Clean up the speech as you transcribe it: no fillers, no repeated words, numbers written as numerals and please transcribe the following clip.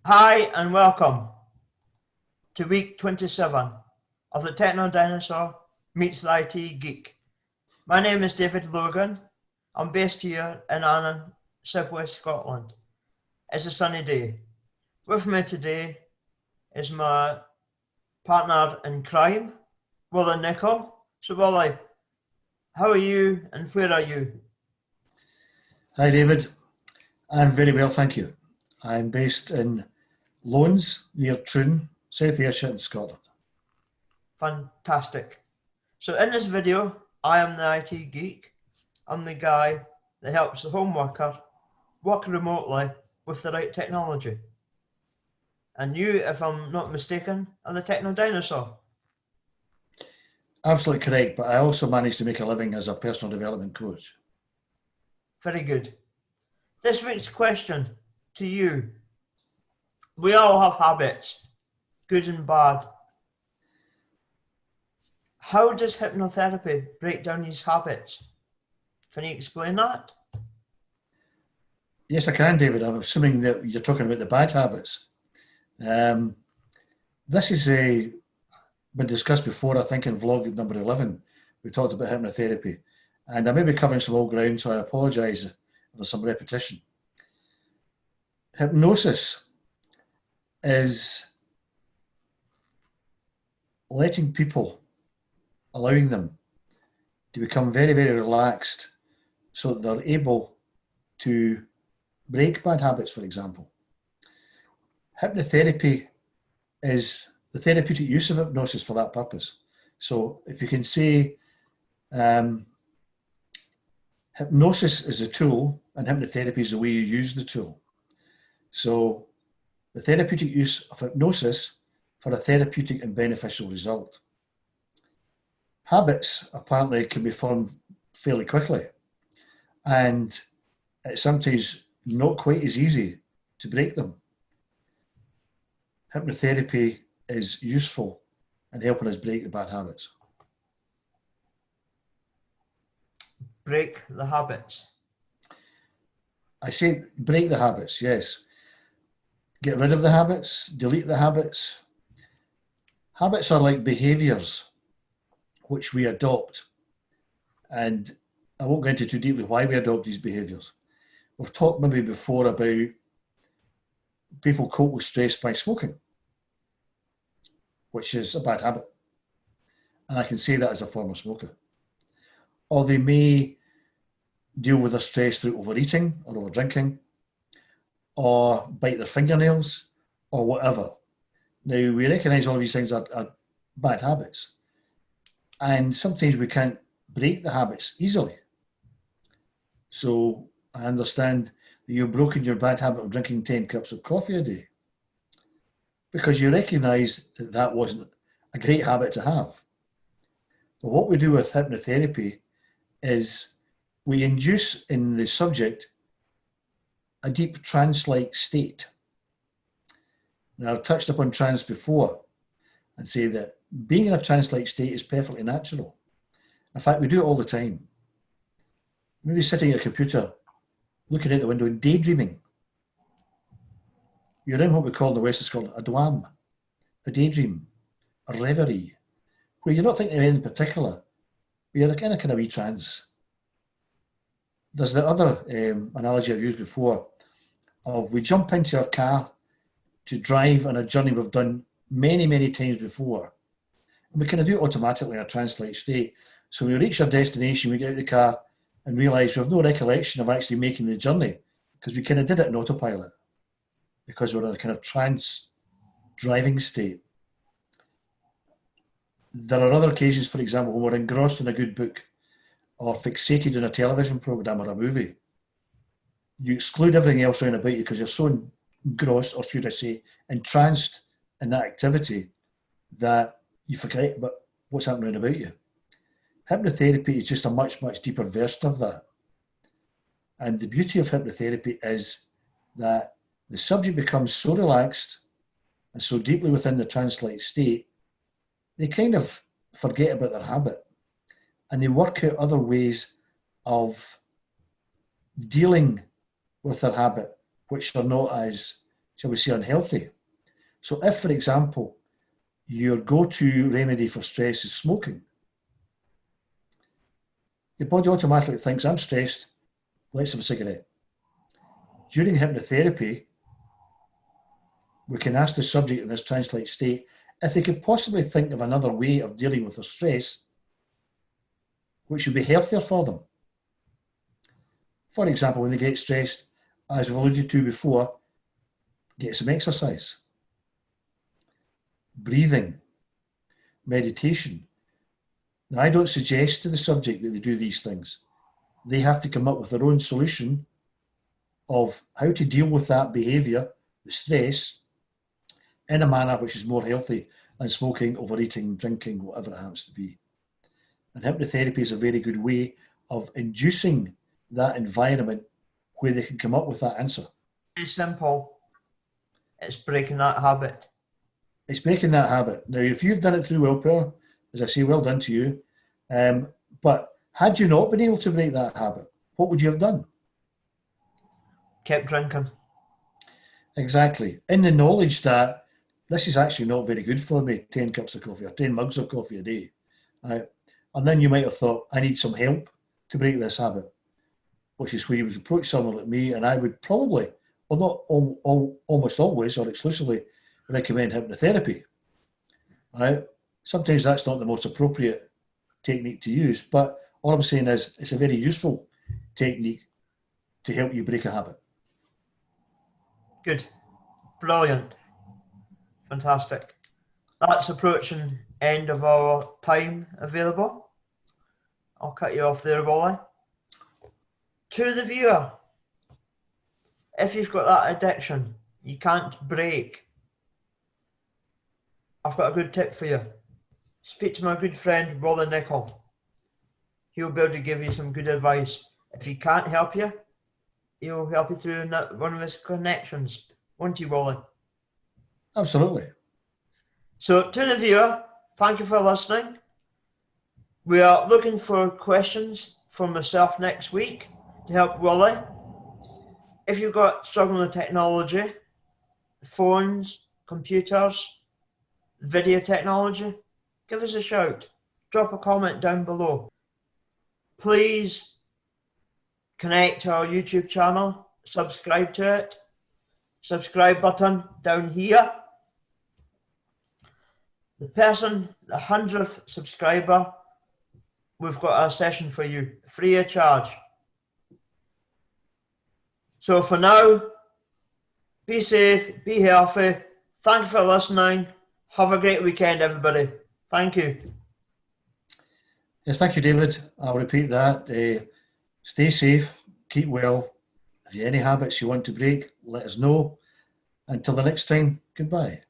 Hi and welcome to week 27 of the Techno Dinosaur meets the IT Geek. My name is David Logan. I'm based here in Annan, southwest Scotland. It's a sunny day. With me today is my partner in crime, Willie Nicol. So Willie, how are you and where are you? Hi David, I'm very well, thank you. I'm based in Loans near Troon, South Ayrshire in Scotland. Fantastic. So in this video, I am the IT geek. I'm the guy that helps the home worker work remotely with the right technology. And you, if I'm not mistaken, are the Techno Dinosaur. Absolutely correct, but I also managed to make a living as a personal development coach. Very good. This week's question to you. We all have habits, good and bad. How does hypnotherapy break down these habits? Can you explain that? Yes, I can, David. I'm assuming that you're talking about the bad habits. This has been discussed before, I think, in vlog number 11. We talked about hypnotherapy. And I may be covering some old ground, so I apologise if there's some repetition. Hypnosis is letting people, allowing them to become very, very relaxed so that they're able to break bad habits, for example. Hypnotherapy is the therapeutic use of hypnosis for that purpose. So if you can say hypnosis is a tool and hypnotherapy is the way you use the tool. So the therapeutic use of hypnosis for a therapeutic and beneficial result. Habits apparently can be formed fairly quickly, and it's sometimes not quite as easy to break them. Hypnotherapy is useful in helping us break the bad habits. Break the habits. I say break the habits, yes. Get rid of the habits, delete the habits. Habits are like behaviours which we adopt. And I won't go into too deeply why we adopt these behaviours. We've talked maybe before about people cope with stress by smoking, which is a bad habit. And I can say that as a former smoker. Or they may deal with their stress through overeating or over drinking, or bite their fingernails, or whatever. Now, we recognise all these things are bad habits. And sometimes we can't break the habits easily. So I understand that you've broken your bad habit of drinking 10 cups of coffee a day because you recognise that that wasn't a great habit to have. But what we do with hypnotherapy is we induce in the subject a deep trance-like state. Now, I've touched upon trance before and say that being in a trance-like state is perfectly natural. In fact, we do it all the time. Maybe sitting at a computer, looking out the window and daydreaming. You're in what we call in the West of Scotland a dwam, a daydream, a reverie, where you're not thinking of anything particular, but you're in a kind of wee trance. There's the other analogy I've used before of we jump into our car to drive on a journey we've done many, many times before. And we kind of do it automatically in a trance-like state. So when we reach our destination, we get out of the car and realise we have no recollection of actually making the journey because we kind of did it in autopilot because we're in a kind of trance driving state. There are other cases, for example, when we're engrossed in a good book or fixated in a television programme or a movie. You exclude everything else around about you because you're so engrossed, or should I say, entranced in that activity that you forget about what's happening about you. Hypnotherapy is just a much, much deeper version of that. And the beauty of hypnotherapy is that the subject becomes so relaxed and so deeply within the trance-like state, they kind of forget about their habit and they work out other ways of dealing with their habit, which are not as shall we say, unhealthy. So if, for example, your go-to remedy for stress is smoking, your body automatically thinks, I'm stressed, let's have a cigarette. During hypnotherapy, we can ask the subject in this trance-like state if they could possibly think of another way of dealing with their stress which would be healthier for them. For example, when they get stressed, as we've alluded to before, get some exercise, breathing, meditation. Now, I don't suggest to the subject that they do these things. They have to come up with their own solution of how to deal with that behaviour, the stress, in a manner which is more healthy than smoking, overeating, drinking, whatever it happens to be. And hypnotherapy is a very good way of inducing that environment where they can come up with that answer. Very simple. It's breaking that habit. It's breaking that habit. Now, if you've done it through willpower, as I say, well done to you. But had you not been able to break that habit, what would you have done? Kept drinking. Exactly. In the knowledge that this is actually not very good for me, 10 cups of coffee or 10 mugs of coffee a day. And then you might have thought, I need some help to break this habit, which is where you would approach someone like me, and I would probably, well, not almost always or exclusively, recommend hypnotherapy. Right? Sometimes that's not the most appropriate technique to use, but all I'm saying is it's a very useful technique to help you break a habit. Good. Brilliant. Fantastic. That's approaching end of our time available. I'll cut you off there, Wally. To the viewer, if you've got that addiction you can't break, I've got a good tip for you. Speak to my good friend Wally Nicol. He'll be able to give you some good advice. If he can't help you, he'll help you through one of his connections. Won't you, Wally? Absolutely. So to the viewer, thank you for listening. We are looking for questions from myself next week to help Wally. If you've got struggling with technology, phones, computers, video technology, give us a shout. Drop a comment down below. Please connect to our YouTube channel, subscribe to it. Subscribe button down here. The 100th subscriber, we've got a session for you, free of charge. So for now, be safe, be healthy. Thank you for listening. Have a great weekend, everybody. Thank you. Yes, thank you, David. I'll repeat that. Stay safe, keep well. If you have any habits you want to break, let us know. Until the next time, goodbye.